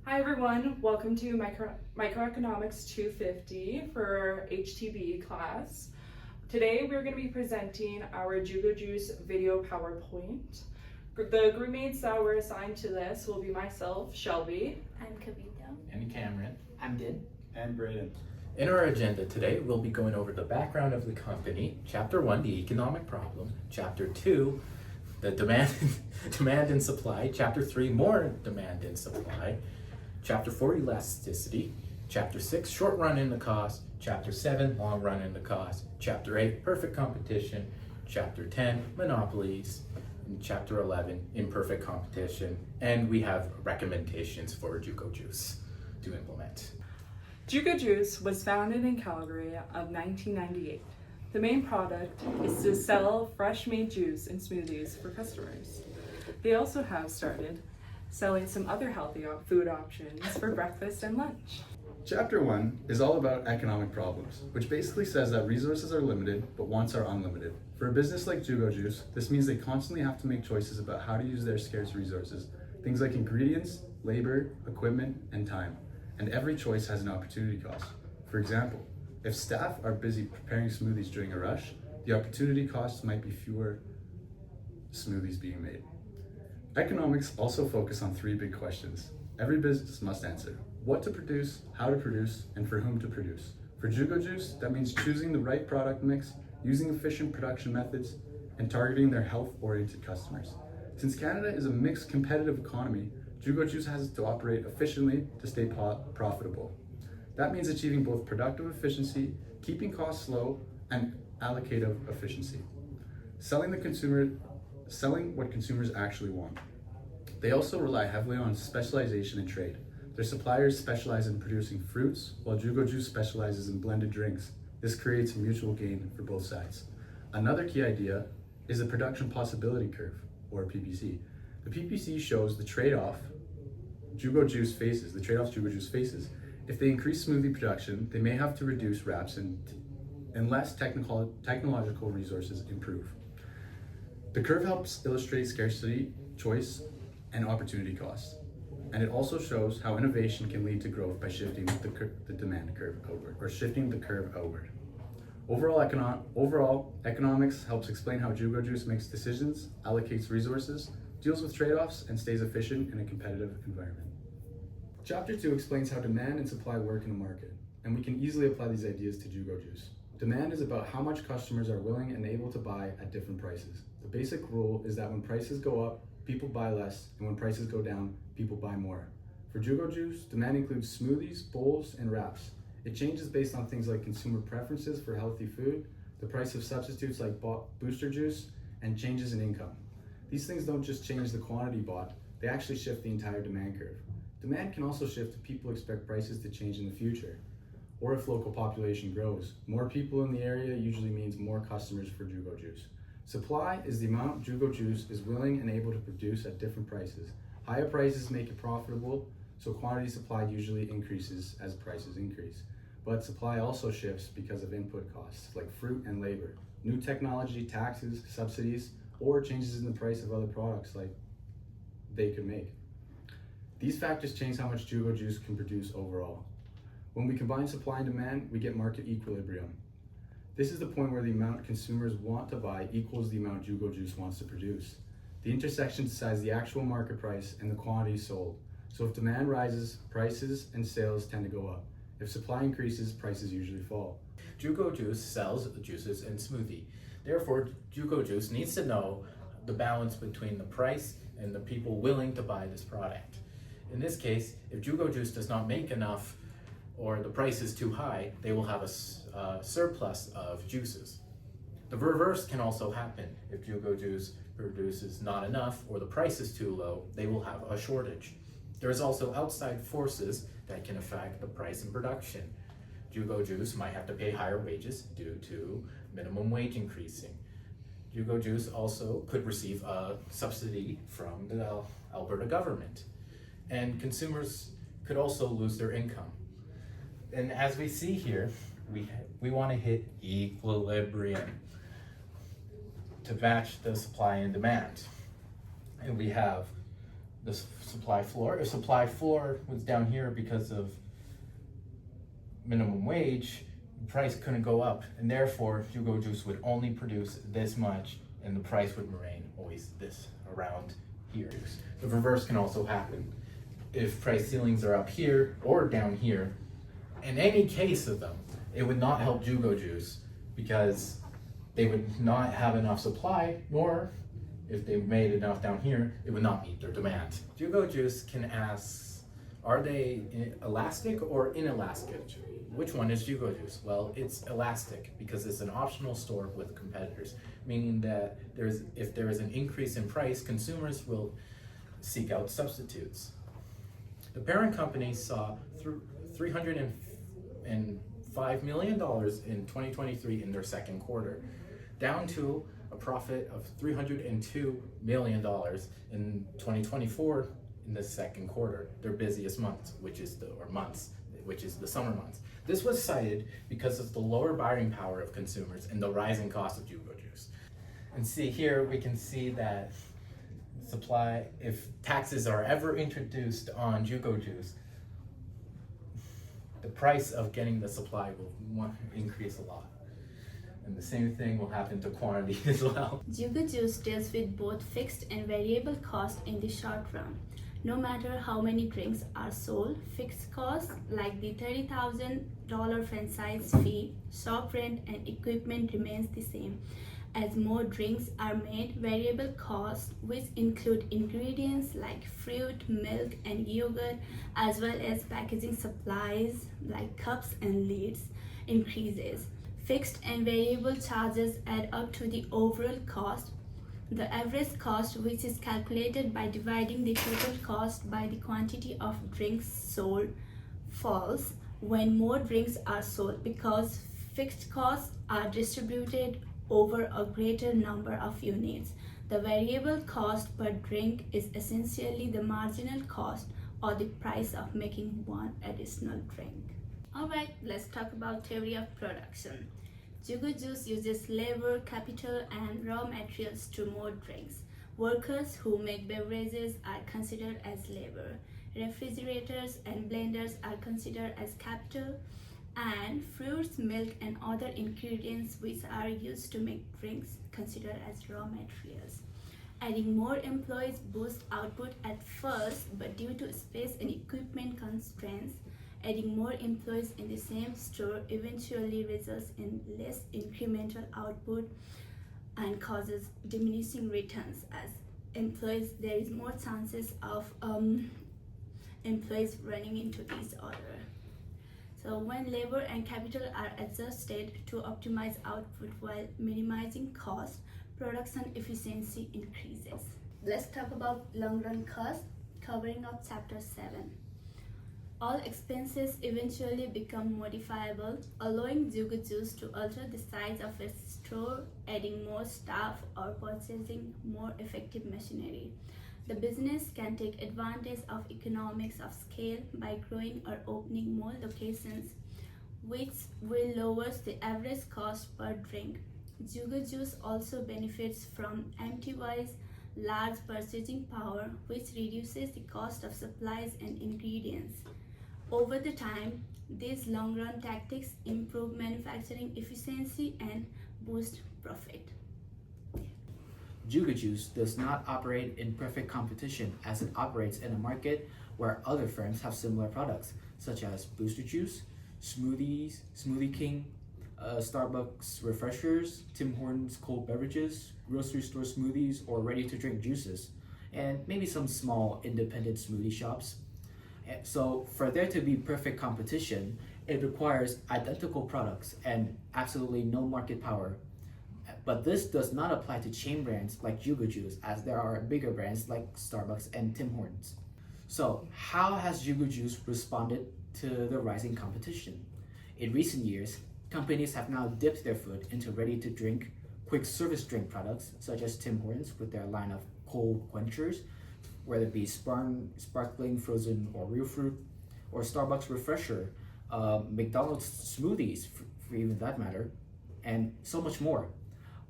Hi everyone, welcome to Microeconomics 250 for HTB class. Today we're going to be presenting our Jugo Juice video PowerPoint. The group mates that were assigned to this will be myself, Shelby. I'm Kavita. And Cameron. I'm Din. And Braden. In our agenda today, we'll be going over the background of the company, Chapter 1, the economic problem, Chapter 2, the demand and supply, Chapter 3, more demand and supply, Chapter 4, elasticity, Chapter 6, short run in the cost, Chapter 7, long run in the cost, Chapter 8, perfect competition, Chapter 10, monopolies, and Chapter 11, imperfect competition, and we have recommendations for Jugo Juice to implement. Jugo Juice was founded in Calgary of 1998. The main product is to sell fresh-made juice and smoothies for customers. They also have started selling some other healthy food options for breakfast and lunch. Chapter 1 is all about economic problems, which basically says that resources are limited, but wants are unlimited. For a business like Jugo Juice, this means they constantly have to make choices about how to use their scarce resources, things like ingredients, labor, equipment, and time. And every choice has an opportunity cost. For example, if staff are busy preparing smoothies during a rush, the opportunity cost might be fewer smoothies being made. Economics also focus on three big questions every business must answer: what to produce, how to produce, and for whom to produce. For Jugo Juice, that means choosing the right product mix, using efficient production methods, and targeting their health-oriented customers. Since Canada is a mixed competitive economy, Jugo Juice has to operate efficiently to stay profitable. That means achieving both productive efficiency, keeping costs low, and allocative efficiency. Selling what consumers actually want. They also rely heavily on specialization in trade. Their suppliers specialize in producing fruits, while Jugo Juice specializes in blended drinks. This creates a mutual gain for both sides. Another key idea is the production possibility curve, or PPC. The PPC shows the trade-offs Jugo Juice faces. If they increase smoothie production, they may have to reduce wraps unless technological resources improve. The curve helps illustrate scarcity, choice, and opportunity costs. And it also shows how innovation can lead to growth by shifting the demand curve outward, or shifting the curve outward. Overall, economics helps explain how Jugo Juice makes decisions, allocates resources, deals with trade-offs, and stays efficient in a competitive environment. Chapter 2 explains how demand and supply work in a market, and we can easily apply these ideas to Jugo Juice. Demand is about how much customers are willing and able to buy at different prices. The basic rule is that when prices go up, people buy less, and when prices go down, people buy more. For Jugo Juice, demand includes smoothies, bowls, and wraps. It changes based on things like consumer preferences for healthy food, the price of substitutes like booster juice, and changes in income. These things don't just change the quantity bought, they actually shift the entire demand curve. Demand can also shift if people expect prices to change in the future, or if local population grows. More people in the area usually means more customers for Jugo Juice. Supply is the amount Jugo Juice is willing and able to produce at different prices. Higher prices make it profitable, so quantity supplied usually increases as prices increase. But supply also shifts because of input costs, like fruit and labor, new technology, taxes, subsidies, or changes in the price of other products like they could make. These factors change how much Jugo Juice can produce overall. When we combine supply and demand, we get market equilibrium. This is the point where the amount consumers want to buy equals the amount Jugo Juice wants to produce. The intersection decides the actual market price and the quantity sold. So if demand rises, prices and sales tend to go up. If supply increases, prices usually fall. Jugo Juice sells juices and smoothie. Therefore, Jugo Juice needs to know the balance between the price and the people willing to buy this product. In this case, if Jugo Juice does not make enough or the price is too high, they will have a surplus of juices. The reverse can also happen. If Jugo Juice produces not enough or the price is too low, they will have a shortage. There is also outside forces that can affect the price and production. Jugo Juice might have to pay higher wages due to minimum wage increasing. Jugo Juice also could receive a subsidy from the Alberta government. And consumers could also lose their income. And as we see here, we want to hit equilibrium to match the supply and demand. And we have the supply floor. If supply floor was down here because of minimum wage, price couldn't go up, and therefore Jugo Juice would only produce this much, and the price would remain always this around here. The reverse can also happen. If price ceilings are up here or down here, in any case of them, it would not help Jugo Juice because they would not have enough supply, nor if they made enough down here, it would not meet their demand. Jugo Juice can ask, are they elastic or inelastic? Which one is Jugo Juice? Well, it's elastic because it's an optional store with competitors, meaning that if there is an increase in price, consumers will seek out substitutes. The parent company saw $305 million in 2023 in their second quarter, down to a profit of $302 million in 2024 in the second quarter, their busiest months, which is the summer months. This was cited because of the lower buying power of consumers and the rising cost of Jugo Juice. And see here, we can see that supply, if taxes are ever introduced on Jugo Juice, the price of getting the supply will increase a lot. And the same thing will happen to quantity as well. Jugo Juice deals with both fixed and variable costs in the short run. No matter how many drinks are sold, fixed costs like the $30,000 franchise fee, shop rent, and equipment remains the same. As more drinks are made, variable costs, which include ingredients like fruit, milk, and yogurt, as well as packaging supplies like cups and lids, increases. Fixed and variable charges add up to the overall cost. The average cost, which is calculated by dividing the total cost by the quantity of drinks sold, falls when more drinks are sold because fixed costs are distributed over a greater number of units. The variable cost per drink is essentially the marginal cost or the price of making one additional drink. Alright, let's talk about theory of production. Jugo Juice uses labor, capital, and raw materials to mold drinks. Workers who make beverages are considered as labor. Refrigerators and blenders are considered as capital, and fruits, milk, and other ingredients which are used to make drinks considered as raw materials. Adding more employees boosts output at first, but due to space and equipment constraints, adding more employees in the same store eventually results in less incremental output and causes diminishing returns. As employees, there is more chances of employees running into disorder. So when labor and capital are adjusted to optimize output while minimizing cost, production efficiency increases. Let's talk about long-run cost, covering up chapter 7. All expenses eventually become modifiable, allowing Jugo Juice to alter the size of its store, adding more staff or purchasing more effective machinery. The business can take advantage of economies of scale by growing or opening more locations, which will lower the average cost per drink. Jugo Juice also benefits from MTY's large purchasing power, which reduces the cost of supplies and ingredients. Over the time, these long-run tactics improve manufacturing efficiency and boost profit. Jugo Juice does not operate in perfect competition as it operates in a market where other firms have similar products, such as Booster Juice, Smoothies, Smoothie King, Starbucks refreshers, Tim Hortons cold beverages, grocery store smoothies, or ready-to-drink juices, and maybe some small independent smoothie shops. So for there to be perfect competition, it requires identical products and absolutely no market power. But this does not apply to chain brands like Jugo Juice, as there are bigger brands like Starbucks and Tim Hortons. So how has Jugo Juice responded to the rising competition? In recent years, companies have now dipped their foot into ready-to-drink, quick service drink products such as Tim Hortons with their line of cold quenchers, whether it be sparkling, frozen, or real fruit, or Starbucks refresher, McDonald's smoothies for even that matter, and so much more.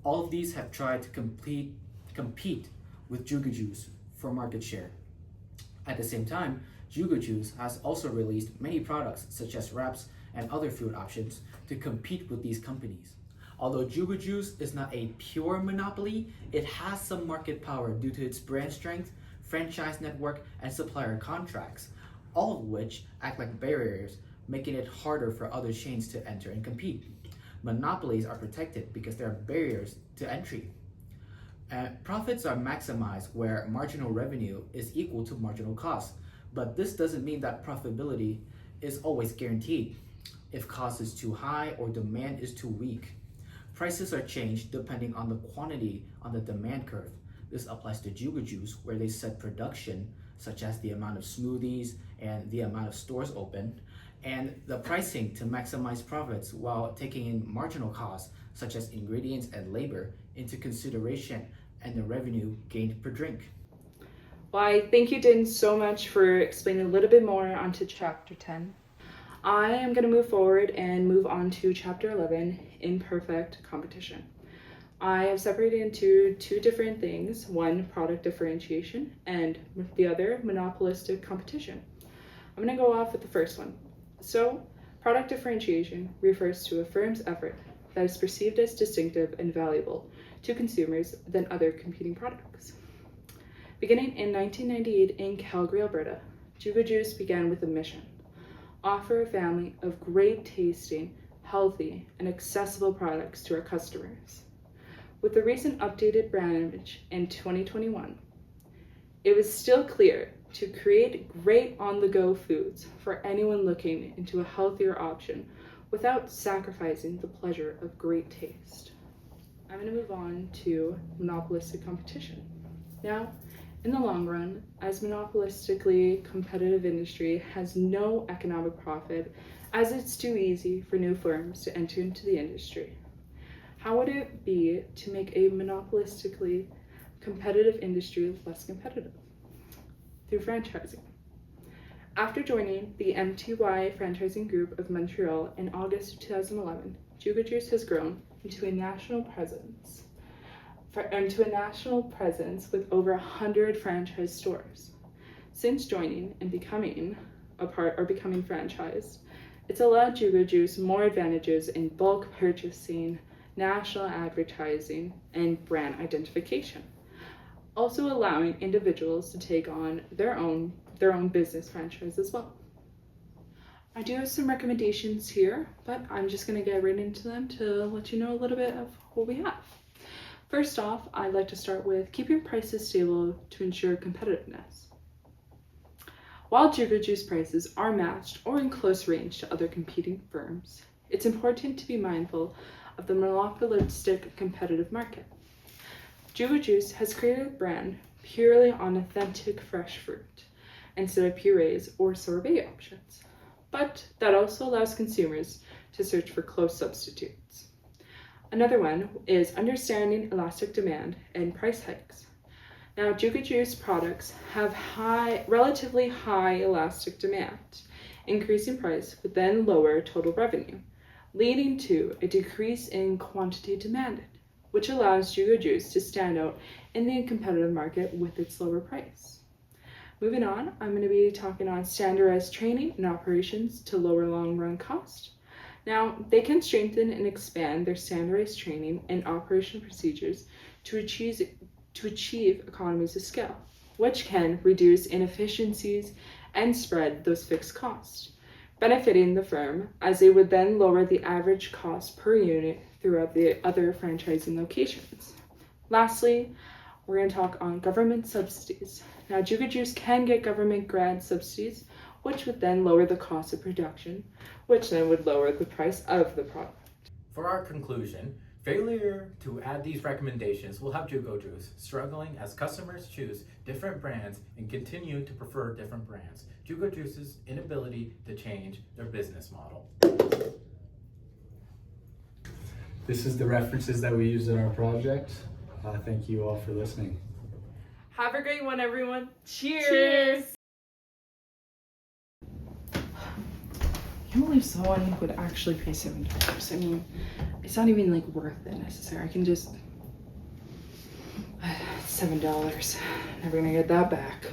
All of these have tried to compete with Jugo Juice for market share. At the same time, Jugo Juice has also released many products such as wraps and other food options to compete with these companies. Although Jugo Juice is not a pure monopoly, it has some market power due to its brand strength, franchise network, and supplier contracts, all of which act like barriers, making it harder for other chains to enter and compete. Monopolies are protected because there are barriers to entry. Profits are maximized where marginal revenue is equal to marginal cost, but this doesn't mean that profitability is always guaranteed. If cost is too high or demand is too weak, prices are changed depending on the quantity on the demand curve. This applies to Jugo Juice, where they set production, such as the amount of smoothies and the amount of stores open, and the pricing to maximize profits while taking in marginal costs, such as ingredients and labor, into consideration and the revenue gained per drink. Why, thank you, Din, so much for explaining a little bit more onto Chapter 10. I am going to move forward and move on to Chapter 11, Imperfect Competition. I have separated into two different things, one product differentiation and the other monopolistic competition. I'm going to go off with the first one. So, product differentiation refers to a firm's effort that is perceived as distinctive and valuable to consumers than other competing products. Beginning in 1998 in Calgary, Alberta, Jugo Juice began with a mission: offer a family of great tasting, healthy, and accessible products to our customers. With the recent updated brand image in 2021, it was still clear to create great on-the-go foods for anyone looking into a healthier option without sacrificing the pleasure of great taste. I'm going to move on to monopolistic competition. Now, in the long run, as monopolistically competitive industry has no economic profit, as it's too easy for new firms to enter into the industry, how would it be to make a monopolistically competitive industry less competitive? Through franchising. After joining the MTY Franchising Group of Montreal in August of 2011, Jugo Juice has grown into a national presence with over 100 franchise stores. Since joining and becoming franchised, it's allowed Jugo Juice more advantages in bulk purchasing, national advertising, and brand identification, also allowing individuals to take on their own business franchise as well. I do have some recommendations here, but I'm just going to get right into them to let you know a little bit of what we have. First off, I'd like to start with keeping prices stable to ensure competitiveness. While Jugo Juice prices are matched or in close range to other competing firms, it's important to be mindful of the monopolistic competitive market. Jugo Juice has created a brand purely on authentic fresh fruit instead of purees or sorbet options, but that also allows consumers to search for close substitutes. Another one is understanding elastic demand and price hikes. Now, Jugo Juice products have relatively high elastic demand. Increasing price would then lower total revenue, leading to a decrease in quantity demanded, which allows Jugo Juice to stand out in the competitive market with its lower price. Moving on, I'm going to be talking on standardized training and operations to lower long-run cost. Now, they can strengthen and expand their standardized training and operational procedures to achieve economies of scale, which can reduce inefficiencies and spread those fixed costs, benefiting the firm as they would then lower the average cost per unit throughout the other franchising locations. Lastly, we're going to talk on government subsidies. Now, Jugo Juice can get government grant subsidies, which would then lower the cost of production, which then would lower the price of the product. For our conclusion, failure to add these recommendations will have Jugo Juice struggling as customers choose different brands and continue to prefer different brands. Jugo Juice's inability to change their business model. This is the references that we used in our project. Thank you all for listening. Have a great one, everyone. Cheers! I can't believe someone would actually pay $7. I mean, it's not even like worth it necessarily. I can just $7. Never gonna get that back.